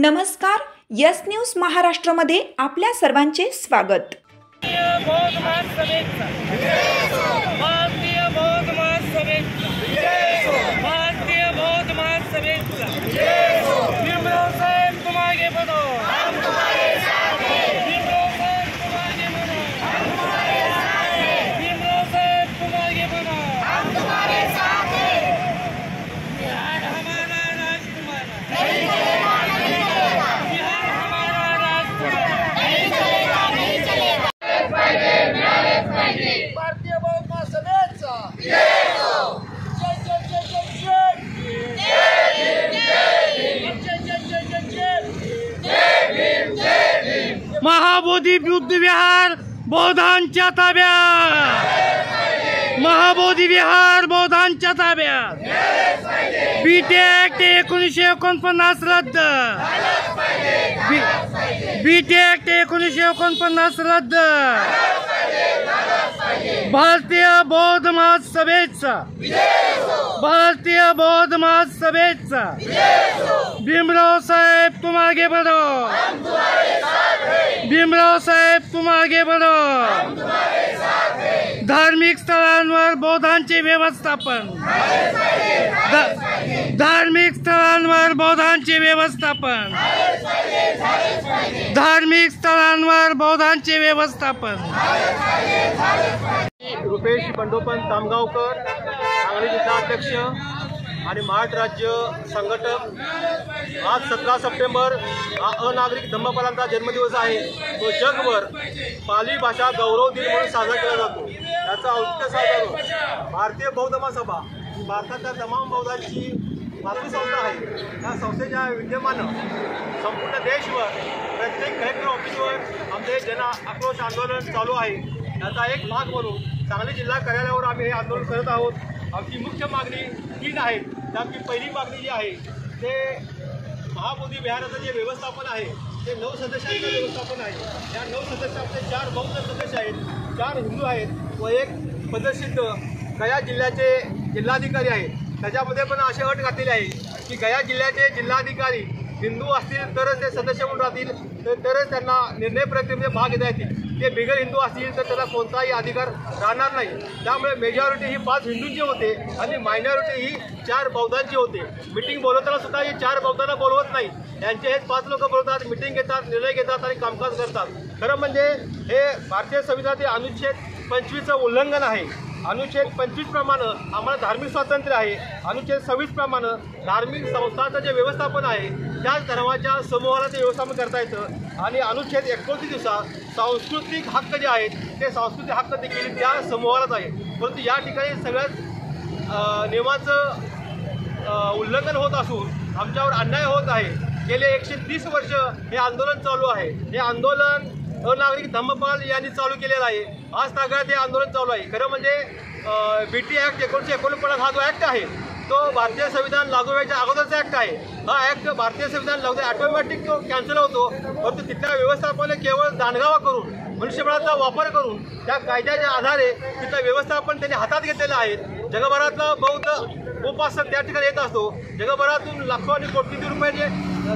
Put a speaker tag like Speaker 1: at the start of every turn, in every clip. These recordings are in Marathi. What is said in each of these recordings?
Speaker 1: नमस्कार, यस न्यूज महाराष्ट्रामध्ये आपल्या सर्वांचे स्वागत।
Speaker 2: महाबोधी बुद्ध विहार बौद्धांच्या ताब्यात। महाबोधी विहार बौद्धांच्या ताब्यात। बीटी ऍक्ट 1949 रद्द। बीटी ऍक्ट 1949 रद्द। भारतीय बौद्ध महासभेचा भीमराव साहेब तुम आगे बढ़ो। भीमराव साहेब तुम आगे बढ़ो। धार्मिक स्थळांवर बौद्धांचे व्यवस्थापन। धार्मिक स्थळांवर बौद्धांचे व्यवस्थापन। धार्मिक स्थळांवर बौद्धांचे व्यवस्थापन।
Speaker 3: रुपेश बंडोपंत तामगावकर, सांगली जिल्हा अध्यक्ष आणि महाराष्ट्र राज्य संघटक। आज 17 सप्टेंबर हा अनागरिक धम्मपालांचा जन्मदिवस आहे। तो जगभर पाली भाषा गौरव दिन म्हणून साजरा केला जातो। याचा औचित्य साधून भारतीय बौद्ध महासभा भारताच्या तमाम बौद्धांची मातृसंस्था आहे। या संस्थेच्या विद्यमानं संपूर्ण देशभर प्रत्येक कलेक्टर ऑफिसवर आमचे जन आक्रोश आंदोलन चालू आहे। याचा एक भाग म्हणून सांगली जिल्हा कार्यालयावर आम्ही हे आंदोलन करत आहोत। आमची मुख्य मागणी 3 आहे। त्यापैकी पहिली मागणी जी आहे ते महाबोधी विहाराचं जे व्यवस्थापन आहे ते 9 सदस्यांचं व्यवस्थापन आहे। या 9 सदस्यांचे 4 बौद्ध सदस्य आहेत, 4 हिंदू आहेत व एक पदसिद्ध गया जिल्ह्याचे जिल्हाधिकारी आहेत। त्याच्यामध्ये पण अशी अट घातलेली आहे की गया जिल्ह्याचे जिल्हाधिकारी हिंदू असतील तरच ते सदस्य म्हणून राहतील, तरच त्यांना निर्णय प्रक्रियेमध्ये भाग घेता येतील। ते बिगर हिंदू असतील तर त्याला कोणताही अधिकार राहणार नाही। त्यामुळे मेजॉरिटी ही 5 हिंदूंची होते आणि मायनॉरिटी ही 4 बौद्धांची होते। मीटिंग बोलवताना सुद्धा हे 4 बौद्धांना बोलवत नाही, यांचे हे 5 लोक बोलवतात, मीटिंग घेतात, निर्णय घेतात आणि कामकाज करतात। खरं म्हणजे हे भारतीय संविधानाचे अनुच्छेद 25चं उल्लंघन आहे। अनुच्छेद 25 प्रमाणे आम्हाला धार्मिक स्वातंत्र्य आहे। अनुच्छेद 26 प्रमाणे धार्मिक संस्थांचं जे व्यवस्थापन आहे त्याच धर्माच्या समूहाला ते व्यवस्थापन करता येतं आणि अनुच्छेद 29नुसार सांस्कृतिक हक्क जे आहेत ते सांस्कृतिक हक्क देखील त्या समूहालाच आहे। परंतु या ठिकाणी सगळ्याच नियमाचं उल्लंघन होत असून आमच्यावर अन्याय होत आहे। गेले 130 वर्ष हे आंदोलन चालू आहे। हे आंदोलन अनागरिक धम्मपाल यांनी चालू केलेलं आहे। आज तागायत हे आंदोलन चालू आहे। खरं म्हणजे बीटी ऍक्ट 1949 हा जो ऍक्ट आहे तो भारतीय संविधान लागू व्हायच्या अगोदरचा ऍक्ट आहे। हा ऍक्ट भारतीय संविधान लागू ऑटोमॅटिक तो कॅन्सल होतो, परंतु तिथल्या व्यवस्थापनाने केवळ दांडगावा करून मनुष्यबळाचा वापर करून त्या कायद्याच्या आधारे तिथलं व्यवस्थापन त्यांनी हातात घेतलेलं आहे। जगभरातला बौद्ध उपासक त्या ठिकाणी येत असतो। जगभरातून लाखो आणि कोटी रुपयाचे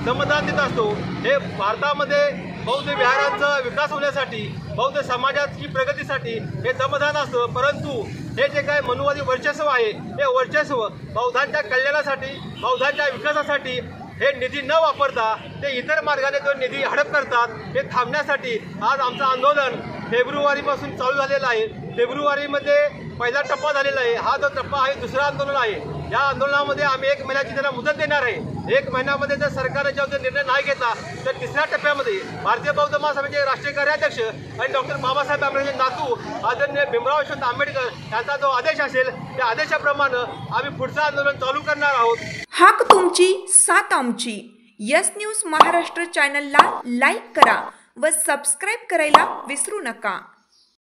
Speaker 3: धम्मदान देत असतो। हे भारतामध्ये बौद्ध विहारांचा विकास होण्यासाठी, बौद्ध समाजाची प्रगतीसाठी हे धम्मदान असतं। परंतु हे जे काही मनुवादी वर्चस्व आहे हे वर्चस्व बौद्धांच्या कल्याणासाठी, बौद्धांच्या विकासासाठी हे निधी न वापरता ते इतर मार्गाने तो निधी हडप करतात। हे थांबण्यासाठी आज आमचं आंदोलन फेब्रुवारीपासून चालू झालेलं आहे। फेब्रुवारीमध्ये पहिला टप्पा झालेला आहे। हा जो टप्पा आहे दुसरा आंदोलन आहे। या आंदोलनामध्ये आम्ही 1 महिन्याची त्यांना मुदत देणार आहे। 1 महिन्यामध्ये जर सरकारने जेव्हा निर्णय नाही घेतला तर 3ऱ्या टप्प्यामध्ये भारतीय बौद्ध महासभेचे राष्ट्रीय कार्याध्यक्ष आणि डॉक्टर बाबासाहेब आंबेडकर नातू आदरणीय भीमराव यशवंत आंबेडकर यांचा जो आदेश असेल त्या आदेशाप्रमाणे आम्ही पुढचं आंदोलन चालू करणार आहोत।
Speaker 1: हाक तुमची साथ आमची। यस न्यूज महाराष्ट्र चॅनलला लाईक करा व सबस्क्राईब करायला विसरू नका।